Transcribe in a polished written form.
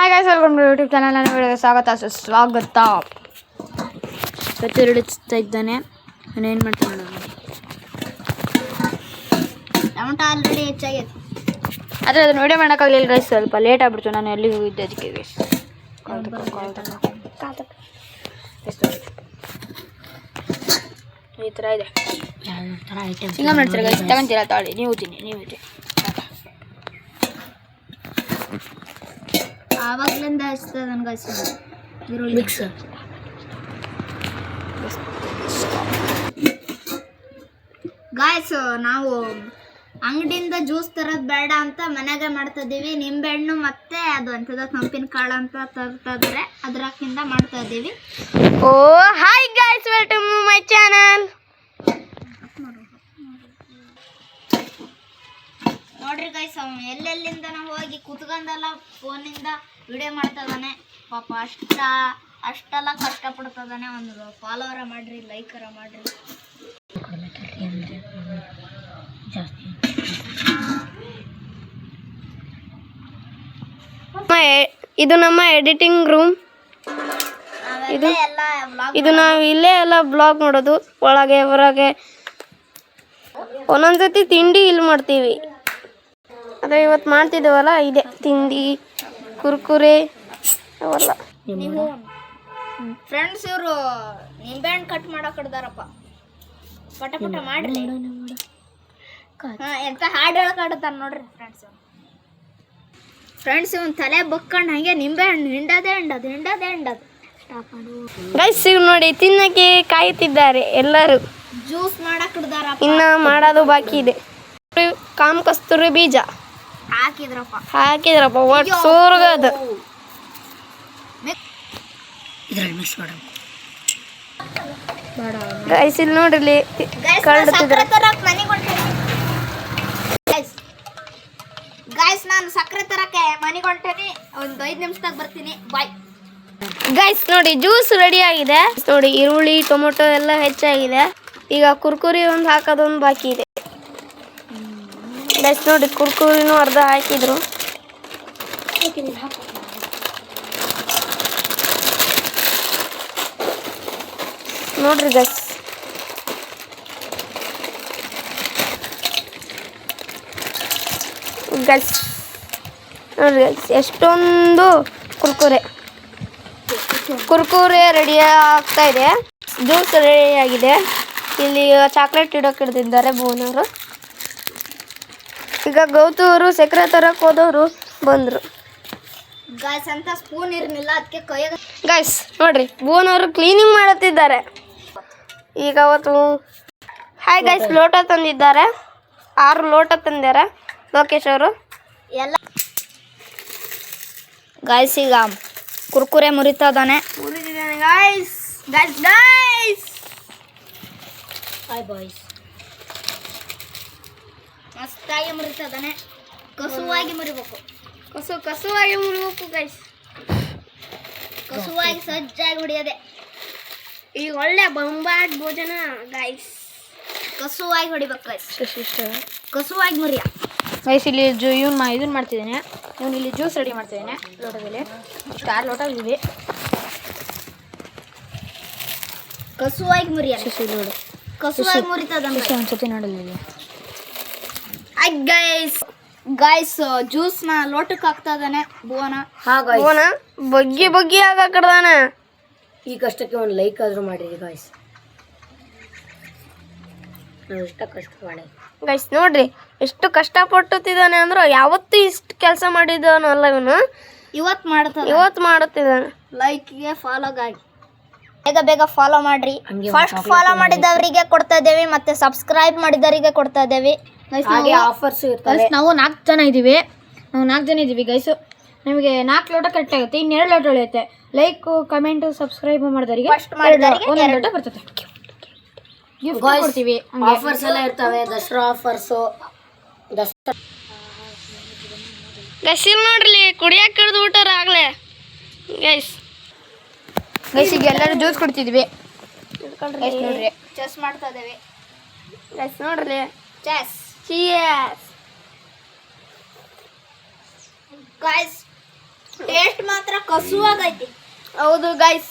Hi guys, welcome to YouTube channel. ನನ್ನ ವಿಡಿಯೋಗೆ ಸ್ವಾಗತ. ಕತ್ತಿ ಹಿಡಿಸ್ತಾ ಇದ್ದಾನೆ. ನಾನು ಏನು ಮಾಡ್ತೀನಿ ನೋಡೋಣ. ಟೊಮೆಟೊ ಆಲ್ರೆಡಿ ಹೆಚ್ಚಾಗೈತೆ. ಆದರೆ ಅದನ್ನು ವಿಡಿಯೋ ಮಾಡೋಕ್ಕಾಗಲಿಲ್ಲ ಗೈಸ್, ಸ್ವಲ್ಪ ಲೇಟ್ ಆಗ್ಬಿಡ್ತು. ನಾನು ಎಲ್ಲಿಗೆ ಹೋಗಿದ್ದೆ ಅದಕ್ಕೆ ಗೈಸ್. ಈ ಥರ ಇದೆ. ಹಿಂಗೆ ಮಾಡ್ತೀರಾ ಗೈಸ್? ತಗೊಂತೀರಾ? ತಾಳಿ, ನೀವು ತಿನ್ನಿ. ಆವಾಗ್ಲಿಂದ ಹಚ್ತದ ನನಗೆ ಈರುಳ್ಳಿ ಮಿಕ್ಸ್. ಗಾಯ್ಸ್, ನಾವು ಅಂಗಡಿಯಿಂದ ಜ್ಯೂಸ್ ತರೋದು ಬೇಡ ಅಂತ ಮನೆಗೆ ಮಾಡ್ತಾ ಇದ್ದೀವಿ. ನಿಂಬೆಹಣ್ಣು ಮತ್ತೆ ಅದು ಅಂತದ ತಂಪಿನ ಕಾಳು ಅಂತ ತರ್ತಾ ಇದ್ದಾರೆ, ಅದ್ರಾಕಿಂದ ಮಾಡ್ತಾ ಇದ್ದೀವಿ. Oh hi guys, welcome to my channel. ನೋಡ್ರಿ ಗೈಸ್, ಅವನು ಎಲ್ಲೆಲ್ಲಿಂದ ನಾವು ಹೋಗಿ ಕುತ್ಕೊಂಡೆಲ್ಲ ಫೋನಿಂದ ವಿಡಿಯೋ ಮಾಡ್ತಾ ಇದ್ದಾನೆ. ಪಾಪ ಅಷ್ಟೆಲ್ಲ ಕಷ್ಟಪಡ್ತದಾನೆ. ಒಂದು ಫಾಲೋವರ ಮಾಡ್ರಿ, ಲೈಕರ ಮಾಡ್ರಿ. ಇದು ನಮ್ಮ ಎಡಿಟಿಂಗ್ ರೂಮ್. ಇದು ನಾವು ಇಲ್ಲೇ ಎಲ್ಲ ಬ್ಲಾಗ್ ಮಾಡೋದು, ಒಳಗೆ ಹೊರಗೆ. ಒಂದೊಂದ್ಸತಿ ತಿಂಡಿ ಇಲ್ಲಿ ಮಾಡ್ತೀವಿ. ಅದೇ ಇವತ್ತು ಮಾಡ್ತಿದ್ದೇವಲ್ಲ, ಇದೆ ತಿಂಡಿ, ಕುರ್ಕುರೆ ಅವೆಲ್ಲ. ನೀವು ಫ್ರೆಂಡ್ಸ್, ಇವರು ನಿಂಬೆಹಣ್ಣು ಕಟ್ ಮಾಡಕ್ ಹಿಡ್ದಾರಪ್ಪ. ಪಟ ಮಾಡ್ರಿ. ಎಂತ ಹಾಡು ಹೇಳಕ್ಕಾಡ್ತಾರ ನೋಡ್ರಿ ಫ್ರೆಂಡ್ಸ್. ಇವನ್ ತಲೆ ಬಕ್ಕೊಂಡು ಹಂಗೆ ನಿಂಬೆಹಣ್ಣು ಹಿಂಡೋದೇ ಗೈಸ್, ನೋಡಿ ತಿನ್ನಕ್ಕೆ ಕಾಯುತ್ತಿದ್ದಾರೆ ಎಲ್ಲರೂ. ಜ್ಯೂಸ್ ಮಾಡಕ್ ಹಿಡ್ದಾರಪ್ಪ. ಇನ್ನ ಮಾಡೋದು ಬಾಕಿ ಇದೆ. ಕಾಮ ಕಸ್ತೂರಿ ಬೀಜ ಹಾಕಿದ್ರಪ್ಪ ಒಟ್ಟು ಸೋರ್ಗದು. ಗೈಸ್, ಇಲ್ಲಿ ನೋಡ್ರಿ ಗೈಸ್, ನಾನು ಸಕ್ಕರೆ ತರಕ್ಕೆ ಮನೆಗೆ ಹೊಂಟೇನಿ. ಒಂದು 5 ನಿಮಿಷದಾಗ ಬರ್ತೀನಿ. Bye guys. ನೋಡಿ ಜ್ಯೂಸ್ ರೆಡಿ ಆಗಿದೆ. ನೋಡಿ ಈರುಳ್ಳಿ, ಟೊಮೊಟೊ ಎಲ್ಲ ಹೆಚ್ಚಾಗಿದೆ. ಈಗ ಕುರ್ಕುರಿ ಒಂದು ಹಾಕೋದೊಂದು ಬಾಕಿ ಇದೆ ಗೈಸ್. ನೋಡಿ ಕುರ್ಕುರಿನೂ ಅರ್ಧ ಹಾಕಿದ್ರು. ನೋಡ್ರಿ ಗೈಸ್, ನೋಡ್ರಿ ಗೈಸ್, ಎಷ್ಟೊಂದು ಕುರ್ಕುರೆ ರೆಡಿ ಆಗ್ತಾ ಇದೆ. ಜ್ಯೂಸ್ ರೆಡಿ ಆಗಿದೆ. ಇಲ್ಲಿ ಚಾಕ್ಲೇಟ್ ಇಡೋಕೆ ಹಿಡ್ದಿದ್ದಾರೆ ಬೋನವರು. ಈಗ ಗೌತೂರು ಸಕ್ಕರೆ ತರಕ್ಕೆ ಹೋದವರು ಬಂದರು ಗೈಸ್. ಅಂತ ಸ್ಪೂನ್ ಇರಲಿಲ್ಲ, ಅದಕ್ಕೆ ಕೈಯಾಗ. ಗೈಸ್ ನೋಡ್ರಿ, ಬೋನವರು ಕ್ಲೀನಿಂಗ್ ಮಾಡುತ್ತಿದ್ದಾರೆ. ಈಗ ಅವತ್ತು ಹಾಯ್ ಗೈಸ್, ಲೋಟ ತಂದಿದ್ದಾರೆ. 6 ಲೋಟ ತಂದಿದ್ದಾರೆ ಲೋಕೇಶ್ ಅವರು ಎಲ್ಲ. ಗೈಸ್, ಈಗ ಕುರ್ಕುರೆ ಮುರಿತಿದ್ದಾನೆ. ಗೈಸ್. Hi boys. ಮಸ್ತಾಗಿ ಮುರಿತಿದ್ದಾನೆ. ಕಸುವಾಗಿ ಮುರಿಬೇಕು ಗೈಸ್. ಕಸುವಾಗಿ ಸಜ್ಜಾಗಿ ಹೊಡಿಯೋದೆ. ಈಗ ಒಳ್ಳೆ ಬೊಂಬಾಟ್ ಭೋಜನ ಗೈಸ್. ಕಸುವಾಗಿ ಹೊಡಿಬೇಕು ಗೈಸ್. ಕಸುವಾಗಿ ಮುರಿಯ ಗೈಸ್. ಇಲ್ಲಿ ಇದನ್ನು ಮಾಡ್ತಿದ್ದೇನೆ. ಇವನು ಇಲ್ಲಿ ಜ್ಯೂಸ್ ರೆಡಿ ಮಾಡ್ತಿದ್ದೇನೆ ಲೋಟದಲ್ಲಿ. 6 ಲೋಟ ಇವೆ. ಕಸುವಾಗಿ ಮುರಿಯ. ನೋಡಿ ಕಸುವಾಗಿ ಮುರಿತದ ಒಂದ್ಸತಿ ನೋಡಲಿಲ್ಲ ಗೈಸ್. ಜ್ಯೂಸ್ನ ಲೋಟಕ್ಕೆ ಹಾಕ್ತಾ ಇದ್ದಾನೆ ಬೋನ. ಬಗ್ಗಿ ಹಾಕಡ್ದಾನ. ಈ ಕಷ್ಟಕ್ಕೆ ಒಂದು ಲೈಕ್ ಆದರೂ ಮಾಡಿರಿ ಗಾಯ್ಸ್. ನಾವು ಇಷ್ಟ ಕಷ್ಟ ಮಾಡಿ ಗೈಸ್. ನೋಡ್ರಿ ಎಷ್ಟು ಕಷ್ಟಪಟ್ಟುತ್ತಿದ್ದಾನೆ ಅಂದ್ರೆ, ಯಾವತ್ತೂ ಇಷ್ಟು ಕೆಲಸ ಮಾಡಿದವನಲ್ಲ ಇವನು. ಇವತ್ತು ಮಾಡುತ್ತಿದ್ದಾನೆ. ಲೈಕ್ಗೆ ಫಾಲೋಗಾಗಿ ಬೇಗ ಫಾಲೋ ಮಾಡ್ರಿ. ಫಸ್ಟ್ ಫಾಲೋ ಮಾಡಿದವರಿಗೆ ಕೊಡ್ತಾ ಇದ್ದೇವೆ, ಮತ್ತೆ ಸಬ್ಸ್ಕ್ರೈಬ್ ಮಾಡಿದವರಿಗೆ ಕೊಡ್ತಾ ಇದ್ದೇವೆ. ಆಫರ್ಸ್ ಇರ್ತವೆ. ನಾವು 4 ಜನ ಇದ್ದೀವಿ ಗೈಸ್. ನಮಗೆ 4 ಲೋಟ ಕರೆಕ್ಟ್ ಆಗುತ್ತೆ. ಇನ್ನು 2 ಲೋಟ ಉಳಿಯುತ್ತೆ. ಲೈಕ್, ಕಮೆಂಟ್, ಸಬ್ಸ್ಕ್ರೈಬ್ ಮಾಡಿದವರಿಗೆ 1 ಲೋಟ ಬರ್ತದೆ. ಗಿಫ್ಟ್ ಕೊಡ್ತೀವಿ. ಆಫರ್ಸ್ ಎಲ್ಲ ಇರ್ತವೆ. ದಸರಾ ಆಫರ್ಸು. ಗೈಸ್, ನೋಡ್ರಿ ಕುಡಿಯಕ್ಕೆ ಹಿಡಿದು ಬಿಟ್ಟಾರ ಆಗ್ಲೇ ಗೈಸ್. ಈಗ ಎಲ್ಲರೂ ಜ್ಯೂಸ್ ಕುಡ್ತಿದ್ವಿ. ನೋಡ್ರಿ ಚೆಸ್ ಮಾಡ್ತಾ ಇದ್ದೇವೆ ಗೈಸ್. ನೋಡ್ರಿ ಚೆಸ್. Cheers. Guys, ಟೇಸ್ಟ್ ಮಾತ್ರ ಕಸುವಾಗೈತಿ. ಹೌದು ಗೈಸ್.